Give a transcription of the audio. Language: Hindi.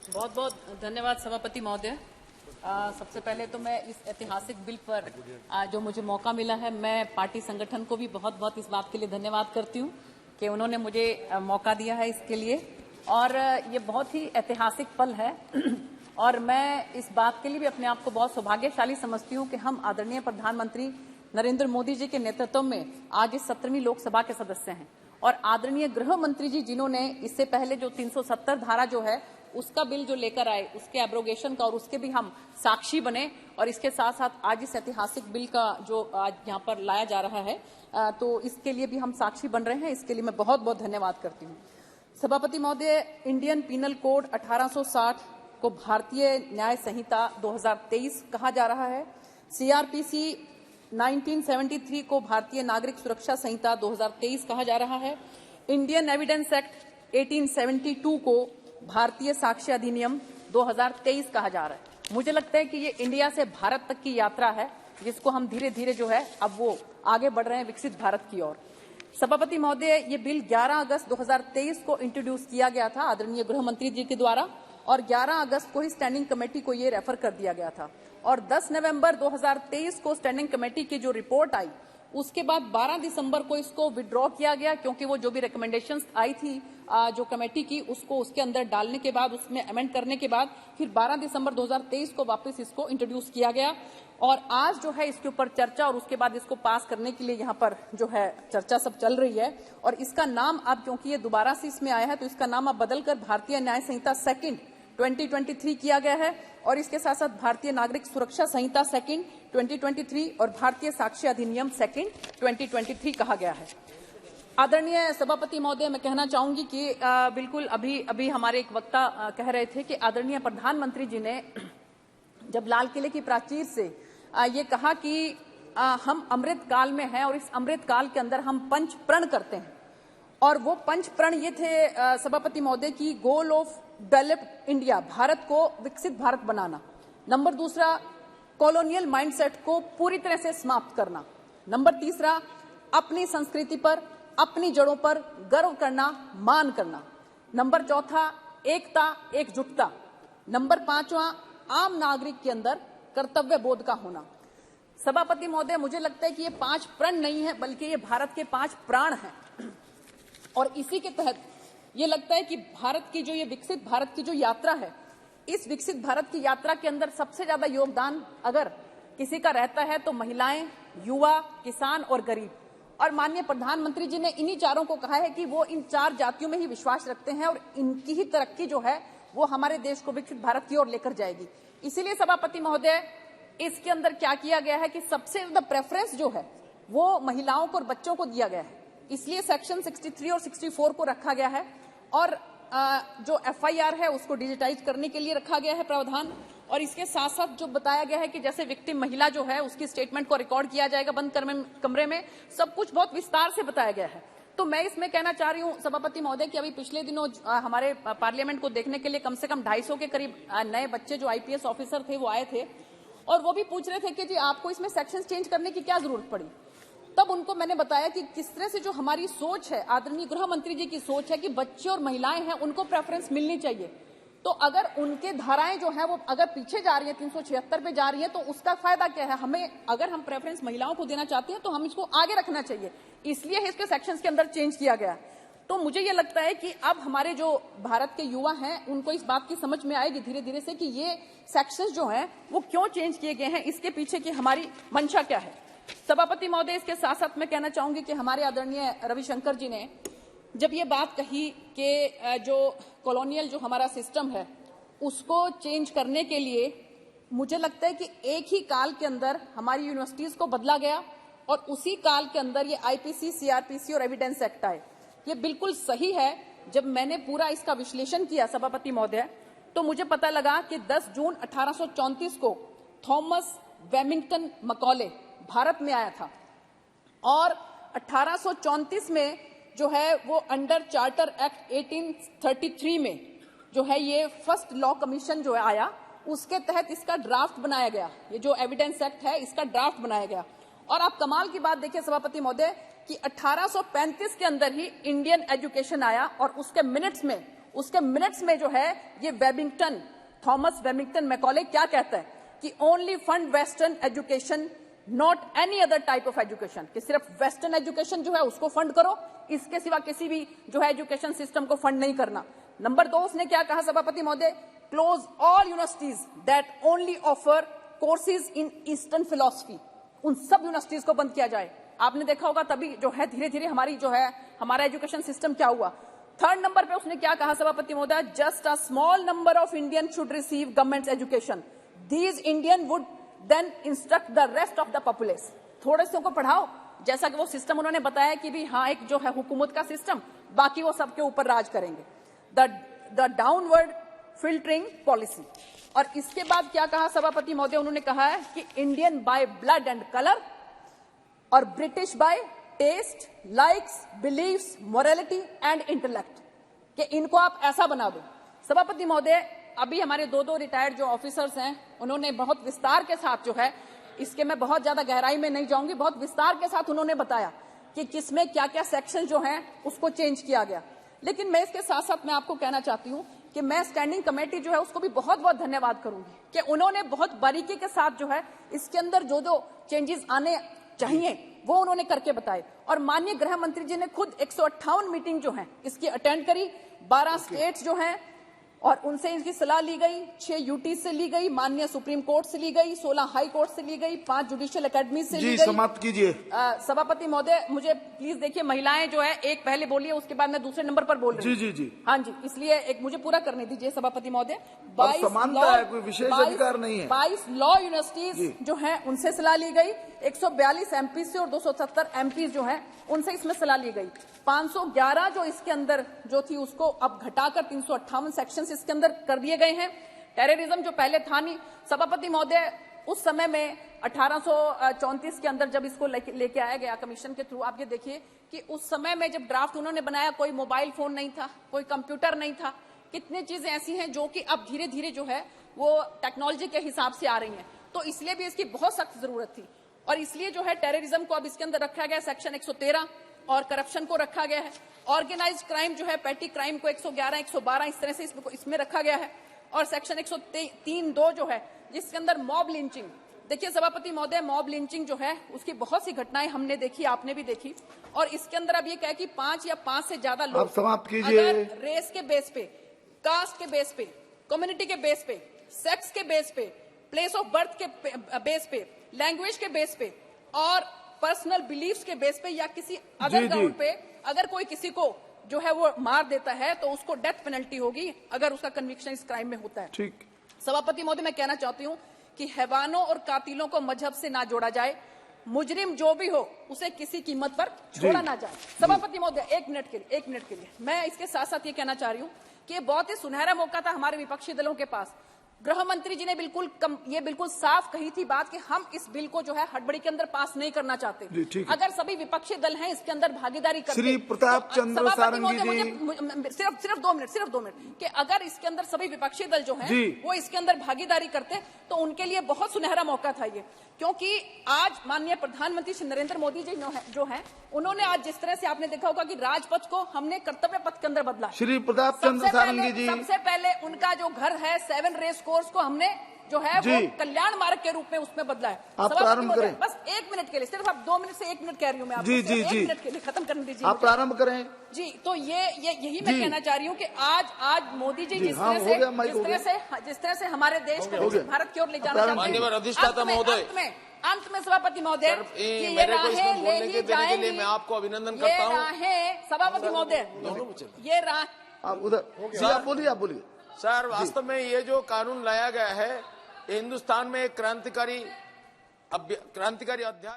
बहुत बहुत धन्यवाद सभापति महोदय। सबसे पहले तो मैं इस ऐतिहासिक बिल पर जो मुझे मौका मिला है, मैं पार्टी संगठन को भी बहुत बहुत इस बात के लिए धन्यवाद करती हूँ कि उन्होंने मुझे मौका दिया है इसके लिए। और ये बहुत ही ऐतिहासिक पल है और मैं इस बात के लिए भी अपने आप को बहुत सौभाग्यशाली समझती हूँ कि हम आदरणीय प्रधानमंत्री नरेंद्र मोदी जी के नेतृत्व में आज इस 17वीं लोकसभा के सदस्य हैं और आदरणीय गृह मंत्री जी जिन्होंने इससे पहले जो 370 धारा जो है उसका बिल जो लेकर आए, उसके एब्रोगेशन का, और उसके भी हम साक्षी बने। और इसके साथ साथ आज इस ऐतिहासिक बिल का जो आज यहाँ पर लाया जा रहा है, तो इसके लिए भी हम साक्षी बन रहे हैं। इसके लिए मैं बहुत बहुत धन्यवाद करती हूँ। सभापति महोदय, इंडियन पीनल कोड 1860 को भारतीय न्याय संहिता 2023 कहा जा रहा है। सीआरपीसी 1973 को भारतीय नागरिक सुरक्षा संहिता 2023 कहा जा रहा है। इंडियन एविडेंस एक्ट 1872 को भारतीय साक्ष्य अधिनियम 2023 कहा जा रहा है। मुझे लगता है कि ये इंडिया से भारत तक की यात्रा है, जिसको हम धीरे धीरे जो है अब वो आगे बढ़ रहे हैं विकसित भारत की ओर। सभापति महोदय, ये बिल 11 अगस्त 2023 को इंट्रोड्यूस किया गया था आदरणीय गृह मंत्री जी के द्वारा और 11 अगस्त को ही स्टैंडिंग कमेटी को ये रेफर कर दिया गया था और 10 नवंबर 2023 को स्टैंडिंग कमेटी की जो रिपोर्ट आई, उसके बाद 12 दिसंबर को इसको विड्रॉ किया गया, क्योंकि वो जो भी रिकमेंडेशंस आई थी जो कमेटी की, उसको उसके अंदर डालने के बाद, उसमें अमेंड करने के बाद फिर 12 दिसंबर 2023 को वापस इसको इंट्रोड्यूस किया गया और आज जो है इसके ऊपर चर्चा और उसके बाद इसको पास करने के लिए यहाँ पर जो है चर्चा सब चल रही है। और इसका नाम अब, क्योंकि ये दोबारा से इसमें आया है, तो इसका नाम अब बदलकर भारतीय न्याय संहिता सेकंड 2023 किया गया है और इसके साथ साथ भारतीय नागरिक सुरक्षा संहिता सेकंड 2023 और भारतीय साक्ष्य अधिनियम सेकंड 2023 कहा गया है। आदरणीय सभापति महोदय, मैं कहना चाहूंगी कि बिल्कुल अभी हमारे एक वक्ता कह रहे थे कि आदरणीय प्रधानमंत्री जी ने जब लाल किले की प्राचीर से ये कहा कि हम अमृत काल में हैं और इस अमृत काल के अंदर हम पंच प्रण करते हैं और वो पंच प्रण ये थे सभापति महोदय की goal of developed India, Bharat को विकसित भारत बनाना। नंबर दूसरा, कॉलोनियल माइंडसेट को पूरी तरह से समाप्त करना। नंबर तीसरा, अपनी संस्कृति पर, अपनी जड़ों पर गर्व करना, मान करना। नंबर चौथा, एकता, एकजुटता। नंबर पांचवा, आम नागरिक के अंदर कर्तव्य बोध का होना। सभापति महोदय, मुझे लगता है कि ये 5 प्रण नहीं है, बल्कि ये भारत के 5 प्राण हैं और इसी के तहत ये लगता है कि भारत की जो ये विकसित भारत की जो यात्रा है, इस विकसित भारत की यात्रा के अंदर सबसे ज्यादा योगदान अगर किसी का रहता है तो महिलाएं, युवा, किसान और गरीब। और माननीय प्रधानमंत्री जी ने इन्हीं चारों को कहा है कि वो इन 4 जातियों में ही विश्वास रखते हैं और इनकी ही तरक्की जो है वो हमारे देश को विकसित भारत की ओर लेकर जाएगी। इसीलिए सभापति महोदय, इसके अंदर क्या किया गया है कि सबसे ज्यादा प्रेफरेंस जो है वो महिलाओं को और बच्चों को दिया गया है, इसलिए सेक्शन 63 और 64 को रखा गया है और जो FIR है उसको डिजिटाइज करने के लिए रखा गया है प्रावधान। और इसके साथ साथ जो बताया गया है कि जैसे विक्टिम महिला जो है उसकी स्टेटमेंट को रिकॉर्ड किया जाएगा बंद कमरे में, सब कुछ बहुत विस्तार से बताया गया है। तो मैं इसमें कहना चाह रही हूँ सभापति महोदय कि अभी पिछले दिनों हमारे पार्लियामेंट को देखने के लिए कम से कम 250 के करीब नए बच्चे जो IPS ऑफिसर थे वो आए थे और वो भी पूछ रहे थे कि जी आपको इसमें सेक्शन चेंज करने की क्या जरूरत पड़ी। तब उनको मैंने बताया कि किस तरह से जो हमारी सोच है, आदरणीय गृह मंत्री जी की सोच है कि बच्चे और महिलाएं हैं उनको प्रेफरेंस मिलनी चाहिए। तो अगर उनके धाराएं जो है वो अगर पीछे जा रही है, 376 पे जा रही है, तो उसका फायदा क्या है? हमें अगर हम प्रेफरेंस महिलाओं को देना चाहते हैं तो हम इसको आगे रखना चाहिए, इसलिए इसके सेक्शंस के अंदर चेंज किया गया। तो मुझे ये लगता है कि अब हमारे जो भारत के युवा हैं उनको इस बात की समझ में आएगी धीरे धीरे से कि ये सेक्शंस जो हैं वो क्यों चेंज किए गए हैं, इसके पीछे की हमारी मंशा क्या है। सभापति महोदय, इसके साथ साथ मैं कहना चाहूंगी कि हमारे आदरणीय रविशंकर जी ने जब ये बात कही कि जो कॉलोनियल जो हमारा सिस्टम है उसको चेंज करने के लिए मुझे लगता है कि एक ही काल के अंदर हमारी यूनिवर्सिटीज को बदला गया और उसी काल के अंदर ये IPC, CRPC और एविडेंस एक्ट आए। ये बिल्कुल सही है। जब मैंने पूरा इसका विश्लेषण किया सभापति महोदय, तो मुझे पता लगा कि 10 जून 1834 को थॉमस वेमिंगटन मकॉले भारत में आया था और 1834 में जो है वो अंडर चार्टर एक्ट 1833 में जो है ये फर्स्ट लॉ कमीशन जो है आया, उसके तहत इसका ड्राफ्ट बनाया गया। ये जो एविडेंस एक्ट है इसका ड्राफ्ट बनाया गया। और आप कमाल की बात देखिए सभापति महोदय कि 1835 के अंदर ही इंडियन एजुकेशन आया और उसके मिनट्स में उसके मिनट्स में जो है ये वेबिंगटन, थॉमस वेबिंगटन मैकॉले क्या कहता है कि only fund western education, not any other type of education, कि सिर्फ वेस्टर्न एजुकेशन जो है उसको फंड करो, इसके सिवा किसी भी जो है एजुकेशन सिस्टम को फंड नहीं करना। नंबर 2 उसने क्या कहा सभापति महोदय, close all universities that only offer courses in eastern philosophy, उन सब यूनिवर्सिटीज को बंद किया जाए। आपने देखा होगा तभी जो है धीरे धीरे हमारी जो है हमारा एजुकेशन सिस्टम क्या हुआ। 3rd नंबर पे उसने क्या कहा सभापति महोदय, just a small number of Indian should receive government education, these Indian would then instruct the rest of the populace. थोड़े से को पढ़ाओ, जैसा कि वो सिस्टम उन्होंने बताया कि भी हाँ एक जो है हुकूमत का सिस्टम, बाकी वो सबके ऊपर राज करेंगे, द डाउनवर्ड फिल्टरिंग पॉलिसी। और इसके बाद क्या कहा सभापति महोदय, उन्होंने कहा है कि Indian by blood and colour और British by taste, likes, believes, morality and intellect, कि इनको आप ऐसा बना दो। सभापति महोदय अभी हमारे 2 रिटायर्ड जो ऑफिसर्स हैं उन्होंने बहुत विस्तार के साथ जो है, इसके मैं बहुत ज्यादा गहराई में नहीं जाऊंगी, बहुत विस्तार के साथ उन्होंने बताया कि किसमें क्या क्या सेक्शन जो हैं उसको चेंज किया गया। लेकिन मैं इसके साथ साथ मैं आपको कहना चाहती हूं कि मैं स्टैंडिंग कमेटी जो है उसको भी बहुत बहुत धन्यवाद करूंगी कि उन्होंने बहुत बारीकी के साथ जो है इसके अंदर जो जो चेंजेस आने चाहिए वो उन्होंने करके बताए। और माननीय गृह मंत्री जी ने खुद 158 मीटिंग जो है इसकी अटेंड करी, 12 स्टेट्स जो हैं और उनसे इनकी सलाह ली गई, 6 यूटी से ली गई, माननीय सुप्रीम कोर्ट से ली गई, 16 हाई कोर्ट से ली गई, 5 जुडिशियल अकेडमी से ली गई। समाप्त कीजिए। सभापति महोदय मुझे प्लीज देखिए, महिलाएं जो है एक पहले बोली है उसके बाद मैं दूसरे नंबर पर बोल रही हूँ। जी। हाँ जी, इसलिए एक मुझे पूरा करने दीजिए सभापति महोदय। 22 समानता है, कोई विशेष अधिकार नहीं है। 22 लॉ यूनिवर्सिटीज जो है उनसे सलाह ली गई, 142 एमपी से और 270 एमपी जो है उनसे इसमें सलाह ली गई। 511 जो इसके अंदर जो थी उसको अब घटाकर 358 सेक्शंस इसके अंदर कर दिए गए हैं। टेररिज्म जो पहले था नहीं सभापति महोदय, उस समय में 1834 के अंदर जब इसको लेके आया गया कमीशन के थ्रू, आप ये देखिए कि उस समय में जब ड्राफ्ट उन्होंने बनाया कोई मोबाइल फोन नहीं था, कोई कंप्यूटर नहीं था, कितनी चीजें ऐसी हैं जो कि अब धीरे धीरे जो है वो टेक्नोलॉजी के हिसाब से आ रही हैं, तो इसलिए भी इसकी बहुत सख्त जरूरत थी। और इसलिए जो है टेररिज्म को अब इसके अंदर रखा गया सेक्शन 113 और करप्शन को रखा गया है, ऑर्गेनाइज्ड क्राइम जो है पेटी क्राइम को 111, 112 इस तरह से इसमें रखा गया है, और सेक्शन 103(2) जो है जिसके अंदर मॉब लिंचिंग। देखिए सभापति महोदय, मॉब लिंचिंग जो है उसकी बहुत सी घटनाएं हमने देखी, आपने भी देखी, और इसके अंदर अब ये कहे कि 5 या 5 से ज्यादा लोग समाप्त कीजिए। अगर रेस के बेस पे, कास्ट के बेस पे, कम्युनिटी के बेस पे, सेक्स के बेस पे, प्लेस ऑफ बर्थ के बेस पे, लैंग्वेज के बेस पे और पर्सनल बिलीफ्स के बेस पे या किसी अदर ग्राउंड पे अगर कोई किसी को जो है वो मार देता है तो उसको डेथ पेनल्टी होगी अगर उसका कन्विक्शन इस क्राइम में होता है। ठीक। सभापति महोदय, मैं कहना चाहती हूँ कि हैवानों और कातिलों को मजहब से ना जोड़ा जाए, मुजरिम जो भी हो उसे किसी कीमत पर छोड़ा ना जाए। सभापति महोदय, एक मिनट के लिए मैं इसके साथ साथ ये कहना चाह रही हूँ कि ये बहुत ही सुनहरा मौका था हमारे विपक्षी दलों के पास। गृह मंत्री जी ने ये बिल्कुल साफ कही थी बात कि हम इस बिल को जो है हड़बड़ी के अंदर पास नहीं करना चाहते। अगर सभी विपक्षी दल हैं इसके अंदर भागीदारी करते, श्री प्रताप चंद्र सारंगी जी, सिर्फ 2 मिनट कि अगर इसके अंदर सभी विपक्षी दल जो हैं वो इसके अंदर भागीदारी करते तो उनके लिए बहुत सुनहरा मौका था ये, क्योंकि आज माननीय प्रधानमंत्री श्री नरेंद्र मोदी जी जो हैं उन्होंने आज जिस तरह से आपने देखा होगा कि राजपथ को हमने कर्तव्य पथ के अंदर बदला। श्री प्रताप चंद्र सारंगी जी, सबसे पहले उनका जो घर है 7 रेस कोर्स को हमने जो है वो कल्याण मार्ग के रूप में उसमें बदला है। आप प्रारंभ करें। बस 1 मिनट के लिए, सिर्फ आप 2 मिनट से 1 मिनट कह रही हूँ मैं आपको, जी 1 मिनट के लिए खत्म करने दीजिए, आप प्रारंभ करें। जी, तो यही मैं कहना चाह रही हूँ कि आज मोदी जी जिस तरह से हमारे देश को विकसित भारत की ओर ले जाना चाहते हैं, अंत में सभापति महोदय ये राहें ले ही जाएंगी, मैं आपको अभिनंदन करता हूँ। सभापति महोदय ये राह आप उधर आप बोलिए सर, वास्तव में ये जो कानून लाया गया है हिंदुस्तान में एक क्रांतिकारी अध्याय